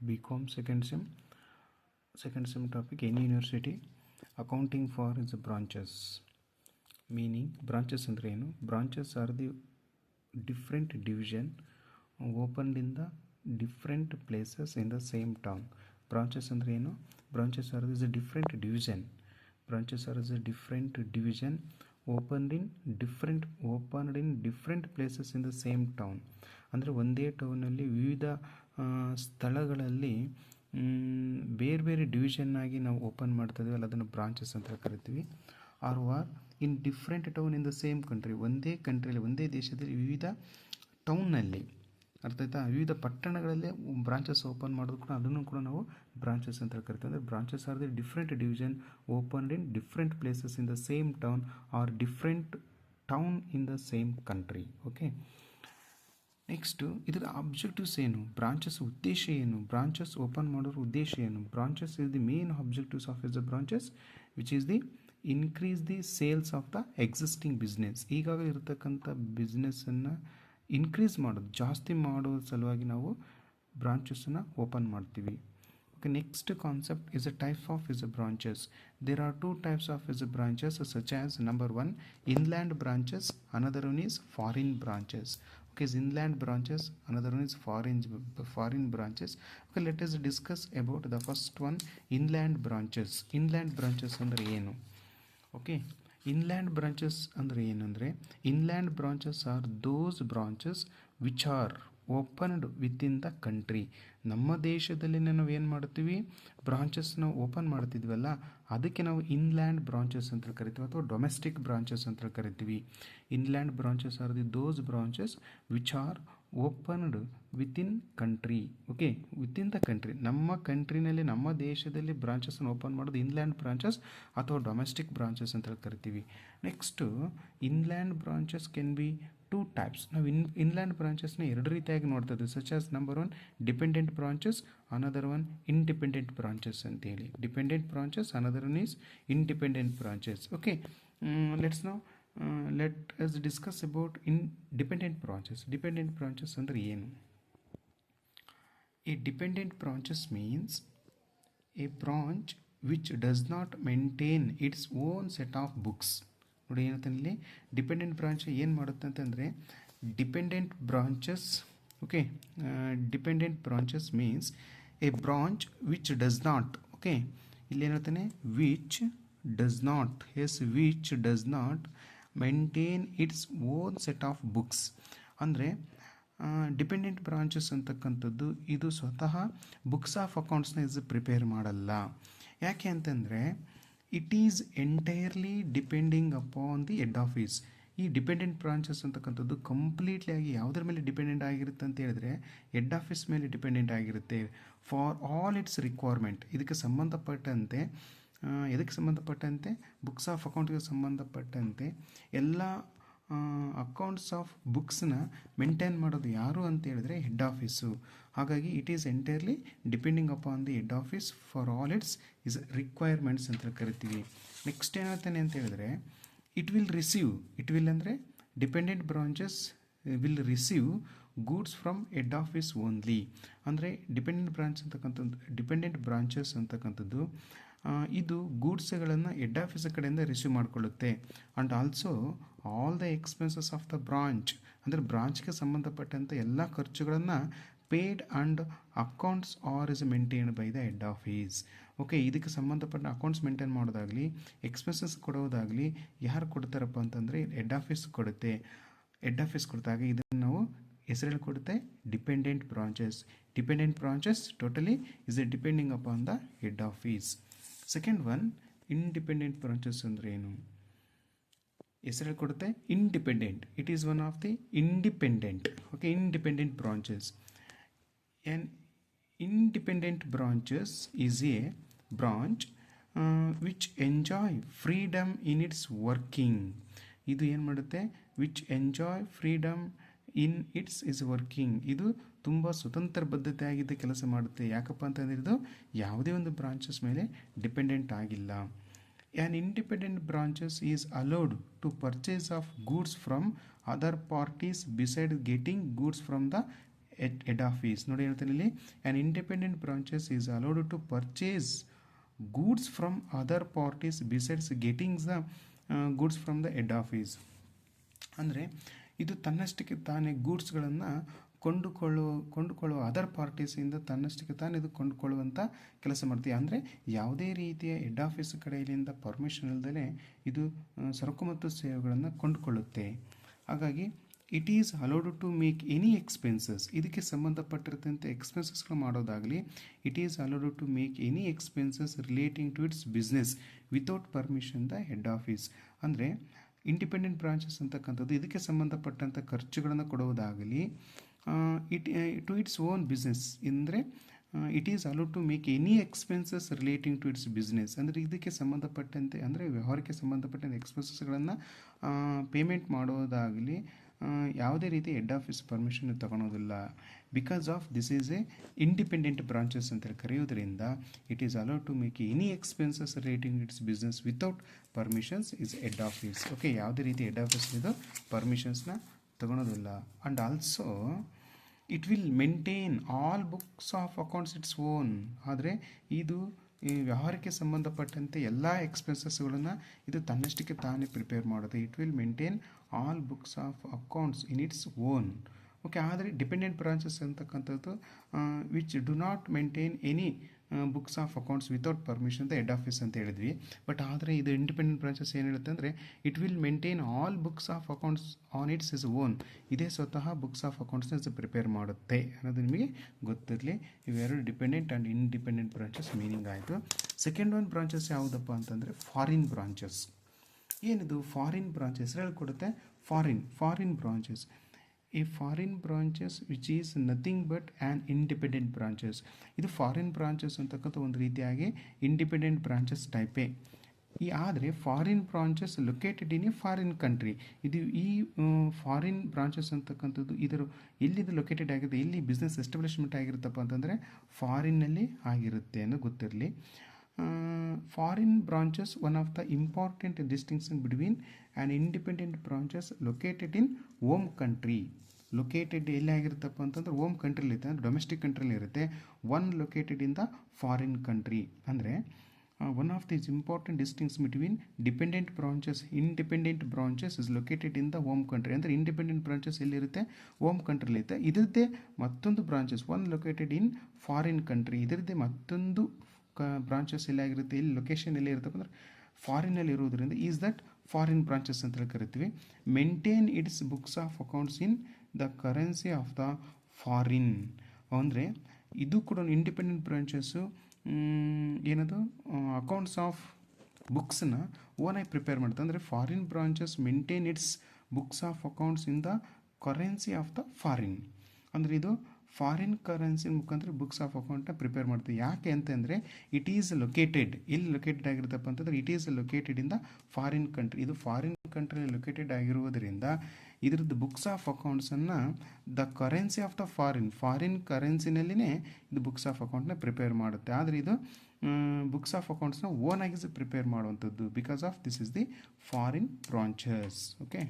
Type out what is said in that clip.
BCom second sem topic. Any university accounting for is branches. Meaning branches andre ಏನು? Branches are the different division opened in the different places in the same town. Branches andre ಏನು? Branches are the different division. Branches are the different division opened in different places in the same town. ಅಂದರೆ ಒಂದೇ ಟೌನಲ್ಲಿ ವಿವಿಧ ಸ್ಥಳಗಳಲ್ಲಿ ಬೇರೆ ಬೇರೆ division ಆಗಿ ನಾವು open ಮಾಡ್ತಾ ಇದೀವಲ್ಲ ಅದನ್ನು ಬ್ರಾಂಚಸ್ ಅಂತ ಕರಿತೀವಿ. Are in different town in the same country, ಒಂದೇ ಕಂಟ್ರಿಯಲ್ಲಿ ಒಂದೇ ದೇಶದಲ್ಲಿ ವಿವಿಧ ಟೌನ್ನಲ್ಲಿ, ಅರ್ಥ ಆಯ್ತಾ, ವಿವಿಧ ಪಟ್ಟಣಗಳಲ್ಲಿ ಬ್ರಾಂಚಸ್ ಓಪನ್ ಮಾಡೋದು ಕೂಡ ಅದನ್ನು ಕೂಡ ನಾವು ಬ್ರಾಂಚಸ್ ಅಂತ ಕರಿತೀವಿ. ಅಂದರೆ branches are the different division opened in different places in the same town are different town in the same country. Okay, next ಇದರ ಅಬ್ಜೆಕ್ಟಿವ್ಸ್ ಏನು? ಬ್ರಾಂಚಸ್ ಉದ್ದೇಶ ಏನು? ಬ್ರಾಂಚಸ್ ಓಪನ್ ಮಾಡೋರ ಉದ್ದೇಶ ಏನು? Branches is the main objectives of is the branches which is the increase the sales of the existing business. ಈಗಾಗಲೇ ಇರತಕ್ಕಂಥ ಬಿಸ್ನೆಸ್ಸನ್ನು increase ಮಾಡೋದು, ಜಾಸ್ತಿ ಮಾಡೋ ಸಲುವಾಗಿ ನಾವು ಬ್ರಾಂಚಸ್ಸನ್ನು ಓಪನ್ ಮಾಡ್ತೀವಿ. Okay, next concept is a type of is a branches. There are two types of is a branches such as number 1 inland branches, another one is foreign branches. Okay, is inland branches, another one is foreign branches. Okay, let us discuss about the first one, inland branches. Inland branches andre ಏನು? Okay, inland branches andre ಏನಂದ್ರೆ inland branches are those branches which are opened within the country. ನಮ್ಮ ದೇಶದಲ್ಲಿ ನಾವು ಏನು ಮಾಡ್ತೀವಿ, ಬ್ರಾಂಚಸ್ನ open ಮಾಡ್ತಿದ್ವಲ್ಲ, ಅದಕ್ಕೆ ನಾವು inland branches ಅಂತ ಕರಿತೀವಿ ಅಥವಾ ಡೊಮೆಸ್ಟಿಕ್ ಬ್ರಾಂಚಸ್ ಅಂತ ಕರಿತೀವಿ. Inland branches are the those branches which are opened within country. Okay, within the country, ನಮ್ಮ ಕಂಟ್ರಿನಲ್ಲಿ ನಮ್ಮ ದೇಶದಲ್ಲಿ ಬ್ರಾಂಚಸ್ನ ಓಪನ್ ಮಾಡೋದು ಇನ್ಲ್ಯಾಂಡ್ ಬ್ರಾಂಚಸ್ ಅಥವಾ ಡೊಮೆಸ್ಟಿಕ್ ಬ್ರಾಂಚಸ್ ಅಂತ ಕರಿತೀವಿ. Next inland branches can be two types. ನಾವು ಇನ್ಲ್ಯಾಂಡ್ ಬ್ರಾಂಚಸ್ನ ಎರಡು ರೀತಿಯಾಗಿ ನೋಡ್ತಾ ಇದ್ದೀವಿ. Such as number 1 dependent branches, another one independent branches ಅಂತೇಳಿ. Dependent branches, another one is independent branches. Okay, let us discuss about dependent branches. Dependent branches ಅಂದರೆ ಏನು? A dependent branches means a branch which does not maintain its own set of books. ನೋಡಿ ಏನಂತ ಇಲ್ಲಿ dependent branch ಏನು ಮಾಡುತ್ತೆ ಅಂತಂದರೆ dependent branches. Okay, dependent branches means a branch which does not. Okay, ಇಲ್ಲಿ ಏನಂತಾನೆ which does not, which does not maintain its own set of books. ಅಂದರೆ dependent branches ಅಂತಕ್ಕಂಥದ್ದು ಇದು ಸ್ವತಃ ಬುಕ್ಸ್ ಆಫ್ ಅಕೌಂಟ್ಸ್ನ ಪ್ರಿಪೇರ್ ಮಾಡಲ್ಲ. ಯಾಕೆ ಅಂತಂದರೆ it is entirely depending upon the head office. ಈ ಡಿಪೆಂಡೆಂಟ್ ಬ್ರಾಂಚಸ್ ಅಂತಕ್ಕಂಥದ್ದು ಕಂಪ್ಲೀಟ್ಲಿ ಆಗಿ ಯಾವುದ್ರ ಮೇಲೆ ಡಿಪೆಂಡೆಂಟ್ ಆಗಿರುತ್ತೆ ಅಂತ ಹೇಳಿದ್ರೆ ಹೆಡ್ ಆಫೀಸ್ ಮೇಲೆ ಡಿಪೆಂಡೆಂಟ್ ಆಗಿರುತ್ತೆ ಫಾರ್ ಆಲ್ ಇಟ್ಸ್ ರಿಕ್ವೈರ್ಮೆಂಟ್. ಇದಕ್ಕೆ ಸಂಬಂಧಪಟ್ಟಂತೆ ಬುಕ್ಸ್ ಆಫ್ ಅಕೌಂಟ್ಗೆ ಸಂಬಂಧಪಟ್ಟಂತೆ ಎಲ್ಲ ಅಕೌಂಟ್ಸ್ ಆಫ್ ಬುಕ್ಸ್ನ ಮೇಂಟೈನ್ ಮಾಡೋದು ಯಾರು ಅಂತ ಹೇಳಿದ್ರೆ ಹೆಡ್ ಆಫೀಸು. ಹಾಗಾಗಿ it is entirely depending upon the head office for all its is requirements ಅಂತ ಕರಿತೀವಿ. ನೆಕ್ಸ್ಟ್ ಏನಾಗ್ತಾನೆ ಅಂತ ಹೇಳಿದ್ರೆ ಇಟ್ ವಿಲ್ ಅಂದರೆ dependent branches will receive goods from head office only. ಅಂದರೆ ಡಿಪೆಂಡೆಂಟ್ ಬ್ರಾಂಚಸ್ ಅಂತಕ್ಕಂಥದ್ದು ಇದು ಗೂಡ್ಸ್ಗಳನ್ನು ಹೆಡ್ ಆಫೀಸ್ ಕಡೆಯಿಂದ ರಿಸೀವ್ ಮಾಡಿಕೊಳ್ಳುತ್ತೆ. And also all the expenses of the branch, ಅಂದರೆ ಬ್ರಾಂಚ್ಗೆ ಸಂಬಂಧಪಟ್ಟಂಥ ಎಲ್ಲ ಖರ್ಚುಗಳನ್ನು paid and accounts are is maintained by the head office. Okay, ಇದಕ್ಕೆ ಸಂಬಂಧಪಟ್ಟ ಅಕೌಂಟ್ಸ್ ಮೇಂಟೈನ್ ಮಾಡೋದಾಗಲಿ ಎಕ್ಸ್ಪೆನ್ಸಸ್ ಕೊಡೋದಾಗಲಿ ಯಾರು ಕೊಡ್ತಾರಪ್ಪ ಅಂತಂದರೆ ಹೆಡ್ ಆಫೀಸ್ ಕೊಡುತ್ತೆ. ಹೆಡ್ ಆಫೀಸ್ ಕೊಡ್ತಾಗ ಇದನ್ನು ನಾವು ಹೆಸರಲ್ಲಿ ಕೊಡುತ್ತೆ dependent branches. Dependent branches totally is A depending upon the head office. Second one independent branches ಅಂದರೆ ಏನು? ಹೆಸರಲ್ಲಿ ಕೊಡುತ್ತೆ independent. It is one of the independent. Okay, independent branches. And independent branches is A branch which enjoy freedom in its working. ಇದು ಏನು ಮಾಡುತ್ತೆ? Which enjoy freedom in its is working. ಇದು ತುಂಬ ಸ್ವತಂತ್ರ ಬದ್ಧತೆಯಾಗಿದ್ದ ಕೆಲಸ ಮಾಡುತ್ತೆ. ಯಾಕಪ್ಪ ಅಂತಂದರೆ ಇದು ಯಾವುದೇ ಒಂದು ಬ್ರಾಂಚಸ್ ಮೇಲೆ ಡಿಪೆಂಡೆಂಟ್ ಆಗಿಲ್ಲ. An independent branches is allowed to purchase of goods from other parties besides getting goods from the head office. ನೋಡಿ ಹೇಳ್ತಾನೆ ಇಲ್ಲಿ, an independent branches is allowed to purchase goods from other parties besides getting the goods from the head office. ಅಂದರೆ ಇದು ತನ್ನಷ್ಟಕ್ಕೆ ತಾನೇ ಗೂಡ್ಸ್ಗಳನ್ನು ಕೊಂಡುಕೊಳ್ಳುವ other ಪಾರ್ಟೀಸಿಂದ ತನ್ನಷ್ಟಕ್ಕೆ ತಾನೇ ಇದು ಕೊಂಡುಕೊಳ್ಳುವಂಥ ಕೆಲಸ ಮಾಡ್ತೀವಿ. ಅಂದರೆ ಯಾವುದೇ ರೀತಿಯ ಹೆಡ್ ಆಫೀಸ್ ಕಡೆಯಿಂದ ಪರ್ಮಿಷನ್ ಇಲ್ಲದೇ ಇದು ಸರಕು ಮತ್ತು ಸೇವೆಗಳನ್ನು ಕೊಂಡುಕೊಳ್ಳುತ್ತೆ. ಹಾಗಾಗಿ it is allowed to make any expenses, ಇದಕ್ಕೆ ಸಂಬಂಧಪಟ್ಟಿರ್ತಂತೆ ಎಕ್ಸ್ಪೆನ್ಸಸ್ಗಳು ಮಾಡೋದಾಗಲಿ, it is allowed to make any expenses relating to its business without permission the head office. ಅಂದರೆ ಇಂಡಿಪೆಂಡೆಂಟ್ ಬ್ರಾಂಚಸ್ ಅಂತಕ್ಕಂಥದ್ದು ಇದಕ್ಕೆ ಸಂಬಂಧಪಟ್ಟಂಥ ಖರ್ಚುಗಳನ್ನು ಕೊಡುವುದಾಗಲಿ, ಟು ಇಟ್ಸ್ ಓನ್ ಬಿಸ್ನೆಸ್ ಅಂದರೆ it is allowed to make any expenses relating to its business. ಅಂದರೆ ಇದಕ್ಕೆ ಸಂಬಂಧಪಟ್ಟಂತೆ ಅಂದರೆ ವ್ಯವಹಾರಕ್ಕೆ ಸಂಬಂಧಪಟ್ಟಂತೆ ಎಕ್ಸ್ಪೆನ್ಸಸ್ಗಳನ್ನು ಪೇಮೆಂಟ್ ಮಾಡೋದಾಗಲಿ ಯಾವುದೇ ರೀತಿ ಹೆಡ್ ಆಫೀಸ್ ಪರ್ಮಿಷನ್ ತಗೊಳೋದಿಲ್ಲ. Because of this is a independent branches ಅಂತ ಕರೆಯೋದ್ರಿಂದ it is allowed to make any expenses relating its business without permissions is head office. Okay, ಯಾವುದೇ ರೀತಿ ಹೆಡ್ ಆಫೀಸ್ ಇದು ಪರ್ಮಿಷನ್ಸ್ನ ತಗೊಳೋದಿಲ್ಲ. And also it will maintain all books of accounts its own. ಆದರೆ ಇದು ಈ ವ್ಯವಹಾರಕ್ಕೆ ಸಂಬಂಧಪಟ್ಟಂತೆ ಎಲ್ಲ ಎಕ್ಸ್ಪೆನ್ಸಸ್ಗಳನ್ನು ಇದು ತನ್ನಷ್ಟಕ್ಕೆ ತಾನೇ ಪ್ರಿಪೇರ್ ಮಾಡುತ್ತೆ. It will maintain all books of accounts in its own. Okay, ಆದರೆ ಡಿಪೆಂಡೆಂಟ್ ಬ್ರಾಂಚಸ್ ಅಂತಕ್ಕಂಥದ್ದು which do not maintain any books of accounts without permission the head office ಅಂತ ಹೇಳಿದ್ವಿ. ಬಟ್ ಆದರೆ ಇದು ಇಂಡಿಪೆಂಡೆಂಟ್ ಬ್ರಾಂಚಸ್ ಏನು ಹೇಳುತ್ತೆ ಅಂದರೆ it will maintain all books of accounts on its is own. ಇದೇ ಸ್ವತಃ ಬುಕ್ಸ್ ಆಫ್ ಅಕೌಂಟ್ಸ್ನ ಪ್ರಿಪೇರ್ ಮಾಡುತ್ತೆ ಅನ್ನೋದು ನಿಮಗೆ ಗೊತ್ತಿರಲಿ. ಇವೆರಡು dependent and independent branches meaning ಆಯಿತು. ಸೆಕೆಂಡ್ ಒನ್ ಬ್ರಾಂಚಸ್ ಯಾವುದಪ್ಪ ಅಂತಂದರೆ ಫಾರಿನ್ ಬ್ರಾಂಚಸ್. ಏನಿದು ಫಾರಿನ್ ಬ್ರಾಂಚಸ್ ಹೇಳ್ಕೊಡುತ್ತೆ. ಫಾರಿನ್ ಬ್ರಾಂಚಸ್, ಈ foreign branches which is nothing but an independent branches. ಇದು ಫಾರಿನ್ ಬ್ರಾಂಚಸ್ ಅಂತಕ್ಕಂಥ ಒಂದು ರೀತಿಯಾಗಿ ಇಂಡಿಪೆಂಡೆಂಟ್ ಬ್ರಾಂಚಸ್ ಟೈಪೇ. ಆದರೆ foreign branches located in a foreign country. ಇದು ಈ ಫಾರಿನ್ ಬ್ರಾಂಚಸ್ ಅಂತಕ್ಕಂಥದ್ದು ಇದರ ಎಲ್ಲಿದು ಲೊಕೇಟೆಡ್ ಆಗಿದೆ, ಎಲ್ಲಿ ಬಿಸ್ನೆಸ್ ಎಸ್ಟಾಬ್ಲಿಷ್ಮೆಂಟ್ ಆಗಿರುತ್ತಪ್ಪ ಅಂತಂದರೆ ಫಾರಿನ್ನಲ್ಲಿ ಆಗಿರುತ್ತೆ ಅನ್ನೋ ಗೊತ್ತಿರಲಿ. Foreign branches one of the important distinction between an independent branches located in home country. Located ಎಲ್ಲಿ ಆಗಿರುತ್ತಪ್ಪ ಅಂತಂದ್ರೆ ಹೋಮ್ ಕಂಟ್ರಿಲಿ ಇರುತ್ತೆ, ಅಂದರೆ ಡೊಮೆಸ್ಟಿಕ್ ಕಂಟ್ರಿಲಿ ಇರುತ್ತೆ. One located in the foreign country. ಅಂದರೆ one of this important distinction between dependent branches, independent branches is located in the home country. ಅಂದರೆ independent branches ಎಲ್ಲಿರುತ್ತೆ, ಹೋಮ್ ಕಂಟ್ರಿಲಿ ಇರುತ್ತೆ. ಇದರದ್ದೇ ಮತ್ತೊಂದು branches one located in foreign country, ಇದರದ್ದೇ ಮತ್ತೊಂದು branches ಎಲ್ಲಾಗಿರುತ್ತೆ, ಇಲ್ಲಿ ಲೊಕೇಶನ್ ಎಲ್ಲಿ ಇರುತ್ತಪ್ಪ ಅಂದರೆ ಫಾರಿನಲ್ಲಿ ಇರುವುದರಿಂದ ಈಸ್ ದಟ್ ಫಾರಿನ್ ಬ್ರಾಂಚಸ್ ಅಂತ ಕರಿತೀವಿ. Maintain it's books of accounts in the currency of the foreign. ಅಂದರೆ ಇದು ಕೂಡ ಇಂಡಿಪೆಂಡೆಂಟ್ ಬ್ರಾಂಚಸ್ಸು ಏನದು ಅಕೌಂಟ್ಸ್ ಆಫ್ ಬುಕ್ಸ್ನ ಓನಾಗಿ ಪ್ರಿಪೇರ್ ಮಾಡುತ್ತೆ. ಅಂದರೆ foreign branches maintain it's books of accounts in the currency of the foreign. ಅಂದರೆ ಇದು ಫಾರಿನ್ ಕರೆನ್ಸಿ ಮುಖಾಂತರ books of ಅಕೌಂಟ್ನ ಪ್ರಿಪೇರ್ ಮಾಡ್ತೀವಿ. ಯಾಕೆ ಅಂತಂದರೆ ಇಟ್ ಈಸ್ ಲೊಕೇಟೆಡ್, ಎಲ್ಲಿ ಲೊಕೇಟೆಡ್ ಆಗಿರುತ್ತಪ್ಪ ಅಂತಂದರೆ it is located in the foreign country. ಇದು ಫಾರಿನ್ ಕಂಟ್ರಿಯಲ್ಲಿ ಲೊಕೇಟೆಡ್ ಆಗಿರುವುದರಿಂದ ಇದ್ರದ್ದು ಬುಕ್ಸ್ ಆಫ್ ಅಕೌಂಟ್ಸನ್ನು the currency of the foreign ಕರೆನ್ಸಿನಲ್ಲಿನೇ ಇದು ಬುಕ್ಸ್ ಆಫ್ ಅಕೌಂಟ್ನ ಪ್ರಿಪೇರ್ ಮಾಡುತ್ತೆ. ಆದರೆ ಇದು ಬುಕ್ಸ್ ಆಫ್ ಅಕೌಂಟ್ಸ್ನ ಓನಾಗಿ ಪ್ರಿಪೇರ್ ಮಾಡುವಂಥದ್ದು. Because of this is the foreign branches. Okay.